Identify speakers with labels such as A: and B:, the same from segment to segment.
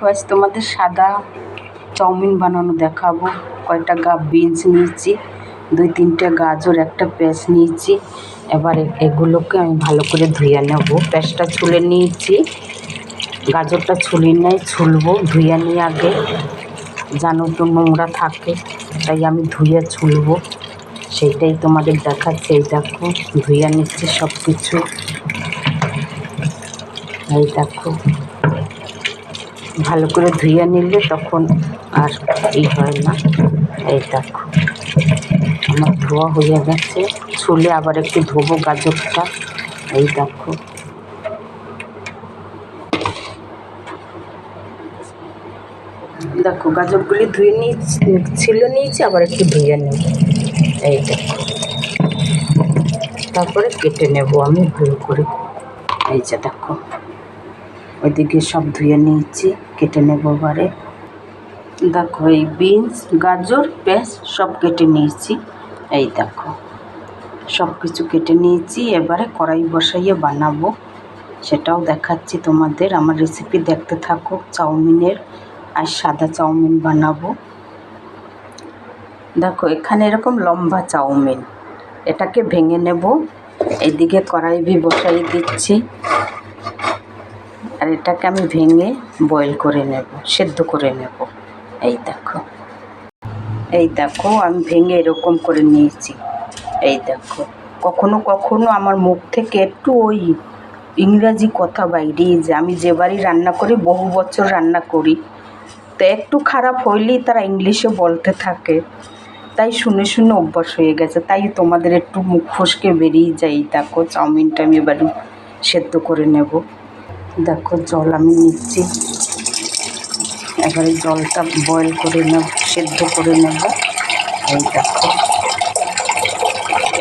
A: আজ তোমাদের সাদা চাউমিন বানানো দেখাবো। কয়েকটা বিনস নিয়েছি, 2-3টে গাজর, একটা পেঁয়াজ নিয়েছি। এবার এগুলোকে আমি ভালো করে ধুয়ে নেব। পেঁয়াজটা ছুলে নিয়েছি, গাজরটা ছুলি নেই, ছুলবো। ধুয়ে নিয়ে আগে, জানো তো নোংরা থাকে, তাই আমি ধুয়ে ছুলবো, সেইটাই তোমাদের দেখাচ্ছি। এই দেখো ধুয়ে নিচ্ছি সব কিছু। এই দেখো ভালো করে ধুয়ে নিলে তখন আর হয় না। এই দেখো আমার ধোয়া হয়ে গেছে, ছুলে আবার একটু ধোবো গাজরটা। এই দেখো দেখো গাজরগুলি ধুয়ে নিয়েছি, ছিলে নিয়েছি, আবার একটু ধুয়ে নেব। এই দেখো তারপরে কেটে নেব আমি ভালো করে। এই যে দেখো ওইদিকে সব ধুয়ে নিয়েছি, কেটে নেব এবারে। দেখো এই বিনস, গাজর, পেঁয়াজ সব কেটে নিয়েছি। এই দেখো সব কিছু কেটে নিয়েছি। এবারে কড়াই বসাইয়ে বানাবো, সেটাও দেখাচ্ছি তোমাদের। আমার রেসিপি দেখতে থাকো। চাউমিনের আর সাদা চাউমিন বানাবো। দেখো এখানে এরকম লম্বা চাউমিন, এটাকে ভেঙে নেব। এইদিকে কড়াই বসাই দিচ্ছি, আর এটাকে আমি ভেঙে বয়েল করে নেব, সেদ্ধ করে নেব। এই দেখো আমি ভেঙে এরকম করে নিয়েছি। এই দেখো কখনো কখনো আমার মুখ থেকে একটু ওই ইংরাজি কথা বাইরেই যায়। আমি যে বাড়ি রান্না করি, বহু বছর রান্না করি, তো একটু খারাপ হইলেই তারা ইংলিশে বলতে থাকে, তাই শুনে শুনে অভ্যাস হয়ে গেছে। তাই তোমাদের একটু মুখ ফসকে বেরিয়ে যায়। দেখো চাউমিনটা আমি এবার সেদ্ধ করে নেব। দেখো জল আমি নিচ্ছি, এবারে জলটা বয়েল করে নেব, সেদ্ধ করে নেব।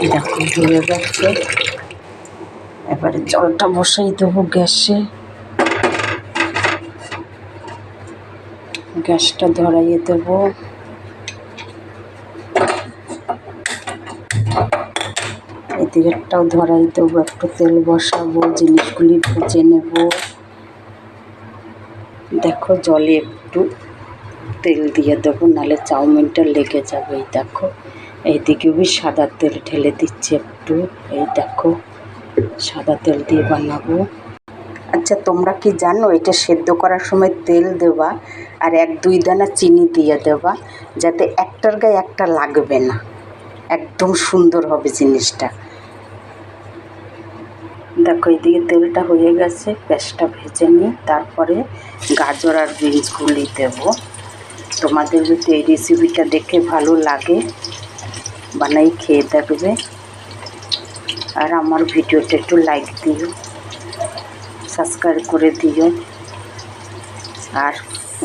A: এই দেখো ধুয়ে যাচ্ছে। এবারে জলটা বসাই দেবো গ্যাসে। গ্যাসটা ধরাইয়ে দেবো। এদিকেরটাও ধরাই দেবো, একটু তেল বসাবো, জিনিসগুলি ভেজে নেব। দেখো জলে একটু তেল দিয়ে দেবো, নাহলে চাউমিনটা লেগে যাবে। এই দেখো এইদিকে সাদা তেল ঢেলে দিচ্ছি একটু। এই দেখো সাদা তেল দিয়ে বানাবো। আচ্ছা তোমরা কি জানো, এটা সেদ্ধ করার সময় তেল দেবা আর 1-2 দানা চিনি দিয়ে দেবা, যাতে একটার গায়ে একটা লাগবে না, একদম সুন্দর হবে জিনিসটা। দেখো এইদিকে তেলটা হয়ে গেছে, পেঁয়াজটা ভেজে নিই, তারপরে গাজর আর বিনসগুলি দেব। তোমাদের যদি এই রেসিপিটা দেখে ভালো লাগে, বানাই খেয়ে দেখবে। আর আমার ভিডিওটা একটু লাইক দিও, সাবস্ক্রাইব করে দিও, আর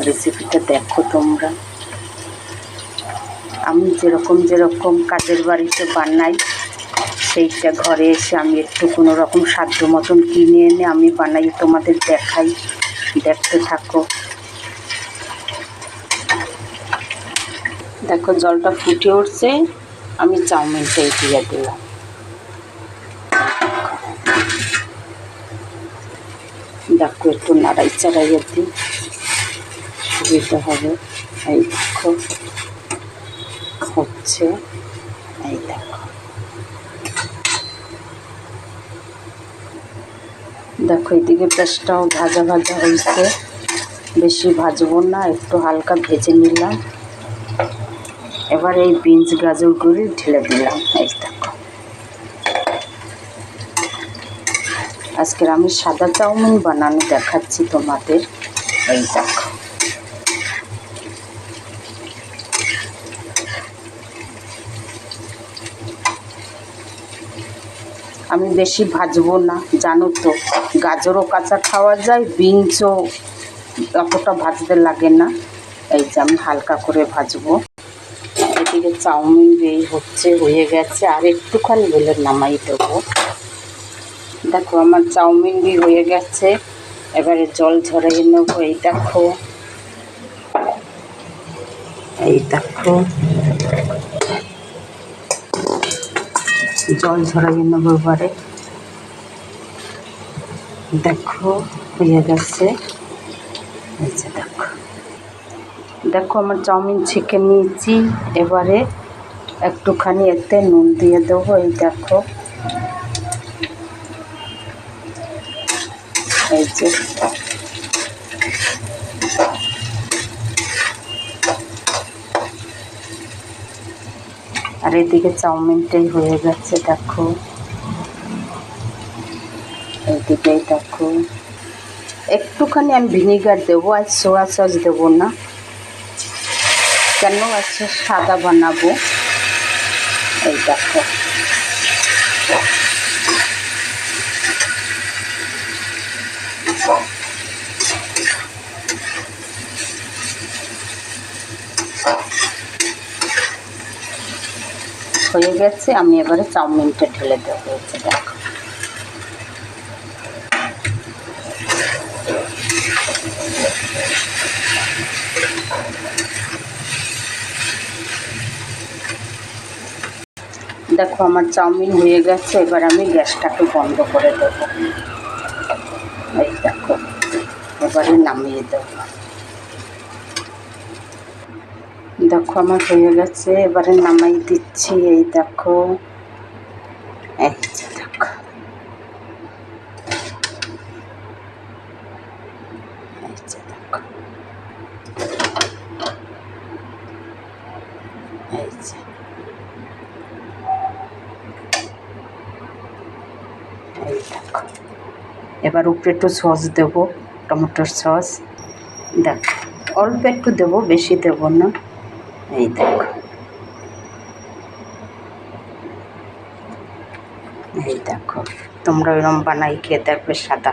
A: রেসিপিটা দেখো তোমরা। আমি যেরকম কাজের বাড়িতে বানাই, সেইটা ঘরে এসে আমি একটু কোনো রকম সাধ্য মতন কিনে এনে আমি বানাই, তোমাদের দেখাই। দেখতে থাকো। দেখো জলটা ফুটে উঠছে, আমি চাউমিনটা দিয়ে দিলাম। দেখো একটু নাড়াই চাড়াইয়ে দিই, সুবিধা হবে। এই দেখো হচ্ছে, এই দেখো এদিকে পেঁয়াজটাও ভাজা ভাজা হয়েছে, বেশি ভাজবো না, একটু হালকা ভেজে নিলাম। এবার এই বিনস গাজরগুলি ঢেলে দিলাম। এই দেখো আজকের আমি সাদা চাউমিন বানানো দেখাচ্ছি তোমাদের। এই দেখো আমি বেশি ভাজবো না, জানো তো গাজরও কাঁচা খাওয়া যায়, বিনসও অতটা ভাজতে লাগে না। এই যে আমি হালকা করে ভাজবো। এদিকে চাউমিন হয়ে গেছে, আর একটুখানি হলে নামাই দেবো। দেখো আমার চাউমিন হয়ে গেছে, এবারে জল ঝরাইয়ে নেবো। এই দেখো জল ঝরাইয়ে নেবো এবারে। দেখো হয়ে গেছে। এই যে দেখো দেখো আমার চাউমিন ছেঁকে নিয়েছি। এবারে একটুখানি এতে নুন দিয়ে দেবো। এই দেখো, এই যে আর এদিকে চাউমিনটাই হয়ে গেছে। দেখো এইদিকে দেখো, একটুখানি আমি ভিনিগার দেবো, আর সোয়া সস দেবো না, কেন আজকে সাদা বানাবো। এই দেখো হয়ে গেছে। আমি এবারে চাউমিনটা ঢেলে দেবো। হয়েছে দেখো, দেখো আমার চাউমিন হয়ে গেছে। এবার আমি গ্যাসটাকে বন্ধ করে দেবো। এই দেখো, এবারে নামিয়ে দেবো। দেখো আমার হয়ে গেছে, এবারে নামাই দিচ্ছি। এই দেখো, এই যে দেখো, এই যে দেখো, এই যে এই দেখো। এবার উপরে একটু সস দেবো, টমেটোর সস। দেখো অল্প একটু দেবো, বেশি দেবো না। এই দেখো, এই দেখো, তোমরা এরকম বানাই খেয়ে দেখবে সাদা।